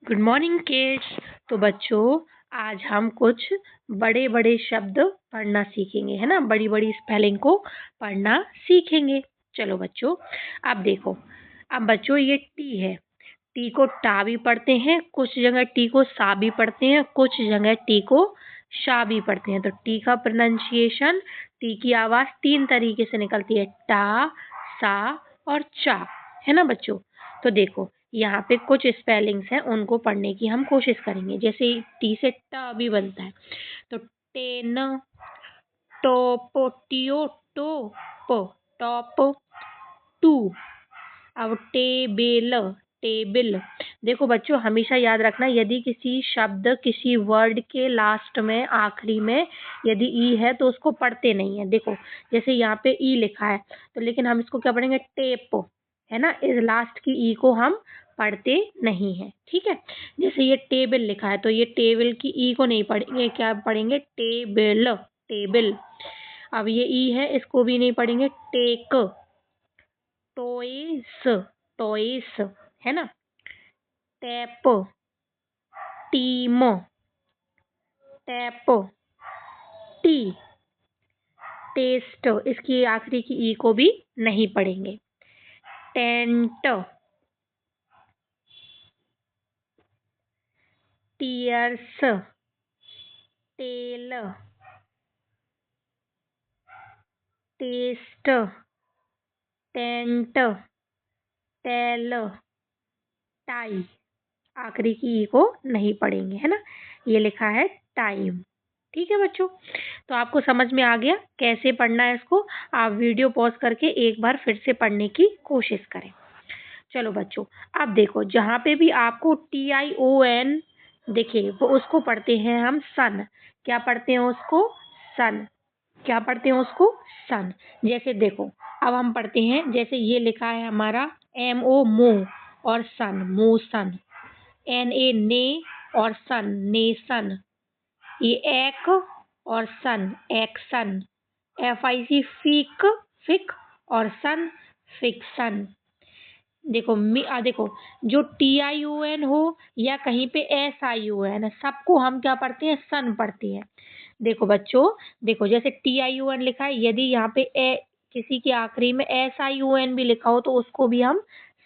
Good morning kids. तो बच्चों, आज हम कुछ बड़े बड़े शब्द पढ़ना सीखेंगे, है ना। बड़ी बड़ी स्पेलिंग को पढ़ना सीखेंगे। चलो बच्चों, अब देखो। अब बच्चों, ये टी है। टी को टा भी पढ़ते हैं, कुछ जगह टी को सा भी पढ़ते हैं, कुछ जगह टी को शा भी पढ़ते हैं। तो टी का प्रोनाउंसिएशन, टी की आवाज 3 तरीके से निकलती है, टा, सा और चा, है ना बच्चों। तो देखो, यहाँ पे कुछ स्पेलिंग्स हैं, उनको पढ़ने की हम कोशिश करेंगे। जैसे टी से ट भी बनता है, तो टेन, टोप, टियो, टोप, टॉप, टू। अब टेबल, टेबल। देखो बच्चों, हमेशा याद रखना, यदि किसी शब्द, किसी वर्ड के लास्ट में, आखिरी में यदि ई है तो उसको पढ़ते नहीं है। देखो, जैसे यहाँ पे ई लिखा है, तो लेकिन हम इसको क्या पढ़ेंगे, टेप, है ना। इस लास्ट की ई को हम पढ़ते नहीं है, ठीक है। जैसे ये टेबल लिखा है, तो ये टेबल की ई को नहीं पढ़ेंगे, क्या पढ़ेंगे, टेबल, टेबल। अब ये ई है, इसको भी नहीं पढ़ेंगे, टेक, टॉयस, टॉयस, है ना। Tap, team, tap, tea, test, इसकी आखिरी की ई को भी नहीं पढ़ेंगे। Tent, tears, tell, test, tent, tell, tie, आखिरी की ई को नहीं पढ़ेंगे, है ना। ये लिखा है टाइम, ठीक है बच्चों। तो आपको समझ में आ गया कैसे पढ़ना है इसको। आप वीडियो पॉज करके एक बार फिर से पढ़ने की कोशिश करें। चलो बच्चों, अब देखो, जहाँ पे भी आपको TION दिखे, वो उसको पढ़ते हैं हम सन। क्या पढ़ते हैं उसको, सन। क्या पढ़ते हैं उसको, सन। जैसे देखो, अब हम पढ़ते हैं, जैसे ये लिखा है हमारा MO, मो, और सन, मोसन। NA, ने, और सन, नेसन। ये एक और सन, एक्सन। FIC, फीक, फिक, और सन, फिक्सन। देखो देखो, जो TION हो या कहीं पे SION है, सबको हम क्या पढ़ते हैं, सन पढ़ते हैं। देखो बच्चों, देखो जैसे TION लिखा है, यदि यहाँ पे किसी के आखिरी में SION भी लिखा हो तो उसको भी हम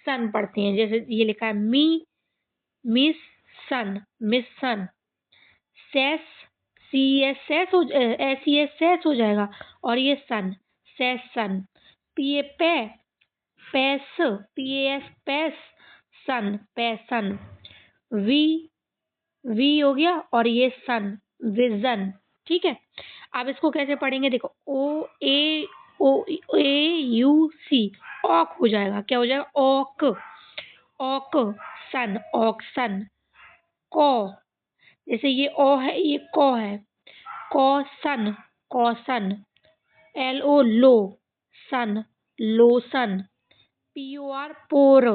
सन पढ़ते हैं। जैसे ये लिखा है मी, मिस सन, मिस सन। सेस, CSS हो, SES हो जाएगा, और ये सन, सेस सन। PA, पे, पैस, PAS, पैस, सन, पैसन। वी, वी हो गया, और ये सन, विजन, ठीक है। अब इसको कैसे पढ़ेंगे, देखो, OAUC, ऑक हो जाएगा, क्या हो जाएगा, ऑक, ऑक, सन, ऑक्सन। कौ, जैसे ये ओ है, ये कौ है, कौसन, कौसन। LO, लो, सन, लोसन। POR, पोर,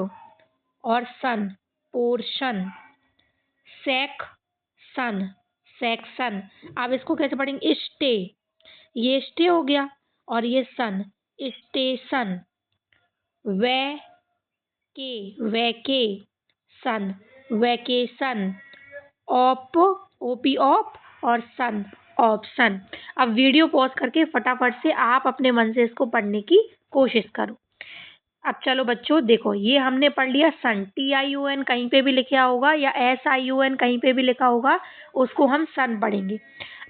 और सन, पोर्शन। सेक, सन, सेक्शन। अब इसको कैसे पढ़ेंगे, स्टे, ये स्टे हो गया, और ये सन, स्टेशन। वे, के, वैके, सन, वैकेशन। ऑप, OP, ऑप, और सन, ऑप्शन। अब वीडियो पॉज करके फटाफट से आप अपने मन से इसको पढ़ने की कोशिश करो। अब चलो बच्चों, देखो, ये हमने पढ़ लिया सन। TION कहीं पे भी लिखा होगा या SION कहीं पे भी लिखा होगा, उसको हम सन पढ़ेंगे।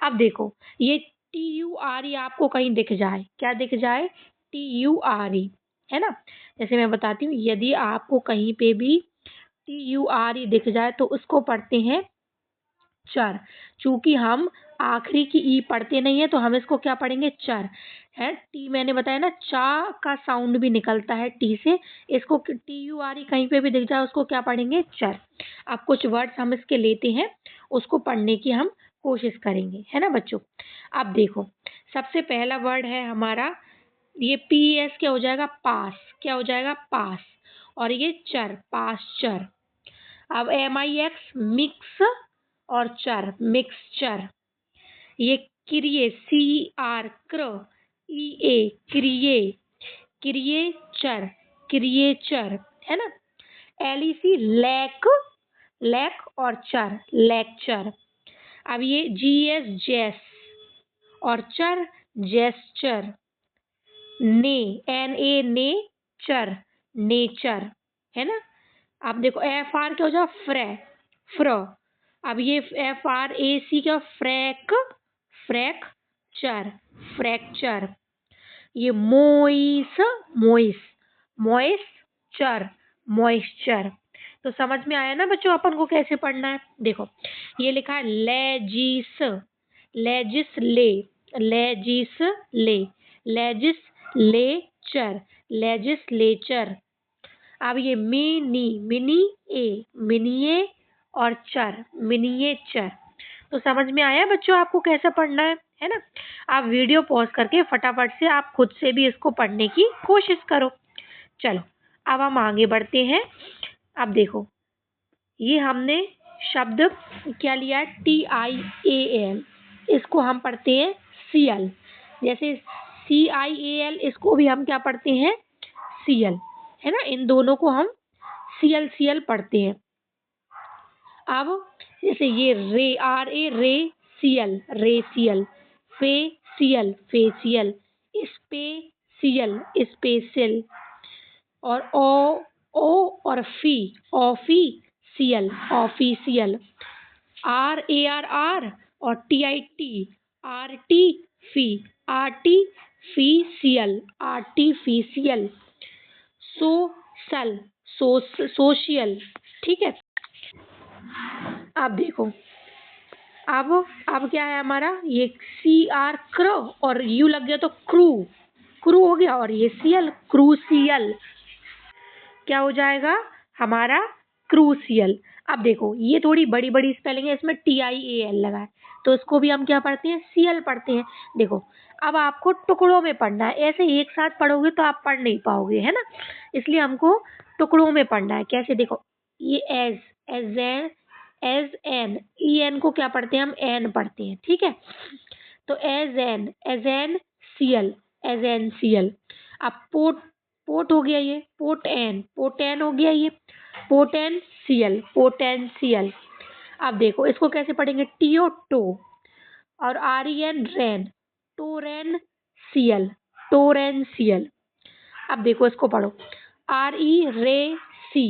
अब देखो, ये TURE आपको कहीं दिख जाए, क्या दिख जाए, TURE, है ना। जैसे मैं बताती हूँ, यदि आपको कहीं पे भी TURE दिख जाए तो उसको पढ़ते हैं चर। चूंकि हम आखिरी की ई पढ़ते नहीं है, तो हम इसको क्या पढ़ेंगे, चर, है। टी मैंने बताया ना, चा का साउंड भी निकलता है टी से। इसको TURE कहीं पे भी दिख जाए, उसको क्या पढ़ेंगे, चर। अब कुछ वर्ड्स हम इसके लेते हैं, उसको पढ़ने की हम कोशिश करेंगे, है ना बच्चों। अब देखो, सबसे पहला वर्ड है हमारा, ये PS क्या हो जाएगा, पास, क्या हो जाएगा, पास। और ये चर, पास चर। अब MIX, मिक्स, और चर, मिक्सचर। ये क्रिए, CR, क्र, EA, क्रिए, क्रिएचर, क्रिएचर, है ना। LEC, लैक, लेक और चर, लेक्चर। अब ये GS जेस और चर जेस्चर। ने, NA ने, चर नेचर, है ना। अब देखो FR क्या हो जाएगा, फ्र। अब ये FRAC क्या, फ्रैक, फ्रैक्चर, फ्रैक्चर। ये मोइस, मोइस, मॉइस्चर, मॉइस्चर। तो समझ में आया ना बच्चों अपन को कैसे पढ़ना है। देखो ये लिखा है लेजिस, लेजिस ले, लेजिस ले, लेजिस लेचर, लेजिस्लेचर। अब ये मिनी, मिनी ए, मिनिए और चर, मिनिएचर। तो समझ में आया बच्चों आपको कैसे पढ़ना है ना। आप वीडियो पॉज करके फटाफट से आप खुद से भी इसको पढ़ने की कोशिश करो। चलो अब हम आगे बढ़ते हैं। अब देखो ये हमने शब्द क्या लिया है, TIAL। इसको हम पढ़ते हैं CL। जैसे CIAL, इसको भी हम क्या पढ़ते हैं, CL, है ना। इन दोनों को हम CL पढ़ते हैं। अब जैसे ये रे, RA ray, CL racial, facial, facial, special, special, और ओ और फी, ऑफिसियल, ऑफिशियल। RAR और TIT, आरटी फी, आर्टिफिशियल, आर्टिफिशियल। सोशल, सोशियल, ठीक है। अब देखो अब क्या है हमारा, ये CR क्रो और U लग गया तो क्रू, क्रू हो गया, और ये CL क्रूसियल, क्या हो जाएगा हमारा, क्रूसियल। अब देखो ये थोड़ी बड़ी बड़ी स्पेलिंग है, इसमें TIAL लगा है, तो इसको भी हम क्या पढ़ते हैं, CL पढ़ते हैं। देखो अब आपको टुकड़ों में पढ़ना है, ऐसे एक साथ पढ़ोगे तो आप पढ़ नहीं पाओगे, है ना। इसलिए हमको टुकड़ों में पढ़ना है। कैसे, देखो ये एज एन, EN को क्या पढ़ते हैं हम, एन पढ़ते हैं, ठीक है। तो as N CL, as N CL। अब पोट, पोट हो गया ये, पोटेन, पोटेन हो गया ये, पोटेंशियल, पोटेंशियल। अब देखो इसको कैसे पढ़ेंगे, TO टो और REN रेन, टोरेंशियल, टोरेंशियल। अब देखो इसको पढ़ो, RE रे सी,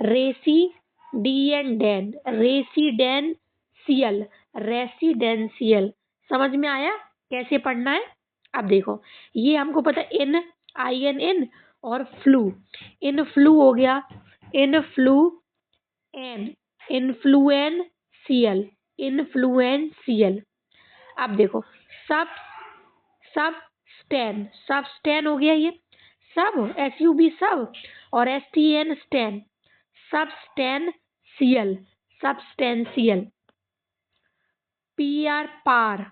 रेसी, DN डेन, रेसिडेंशियल, रेसिडेंशियल। समझ में आया कैसे पढ़ना है। अब देखो ये हमको पता है, IN और फ्लू, इनफ्लू हो गया, इनफ्लू एन, इन्फ्लुएंशियल, इन्फ्लुएंशियल। अब देखो सब, सब स्टैन, सब स्टैन हो गया ये, सब SUB सब, और STN stand, substantial, substantial. PR पार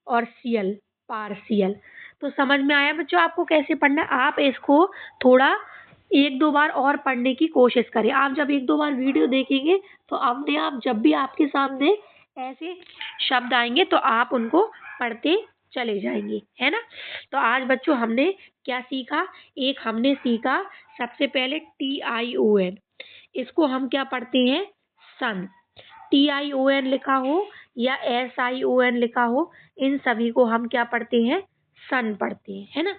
और CL पार्शियल। तो समझ में आया बच्चों आपको कैसे पढ़ना है। आप इसको थोड़ा एक दो बार और पढ़ने की कोशिश करें। आप जब एक दो बार वीडियो देखेंगे तो अपने आप जब भी आपके सामने ऐसे शब्द आएंगे तो आप उनको पढ़ते चले जाएंगे, है ना। तो आज बच्चों हमने क्या सीखा, एक हमने सीखा सबसे पहले TION, इसको हम क्या पढ़ते हैं, सन। TION लिखा हो या SION लिखा हो, इन सभी को हम क्या पढ़ते हैं, सन पढ़ते हैं, है ना।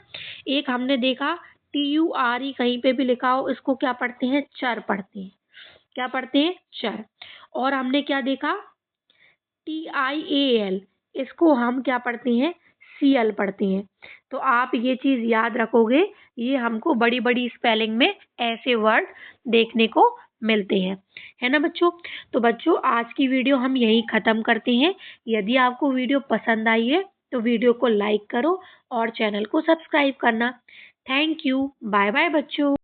एक हमने देखा TURE कहीं पे भी लिखा हो, इसको क्या पढ़ते हैं, चर पढ़ते हैं, क्या पढ़ते हैं, चर। और हमने क्या देखा, TIAL, इसको हम क्या पढ़ते हैं, CL पढ़ते हैं। तो आप ये चीज याद रखोगे, ये हमको बड़ी बड़ी स्पेलिंग में ऐसे वर्ड देखने को मिलते हैं, है ना बच्चों। तो बच्चों आज की वीडियो हम यहीं खत्म करते हैं। यदि आपको वीडियो पसंद आई है तो वीडियो को लाइक करो और चैनल को सब्सक्राइब करना। थैंक यू, बाय बाय बच्चों।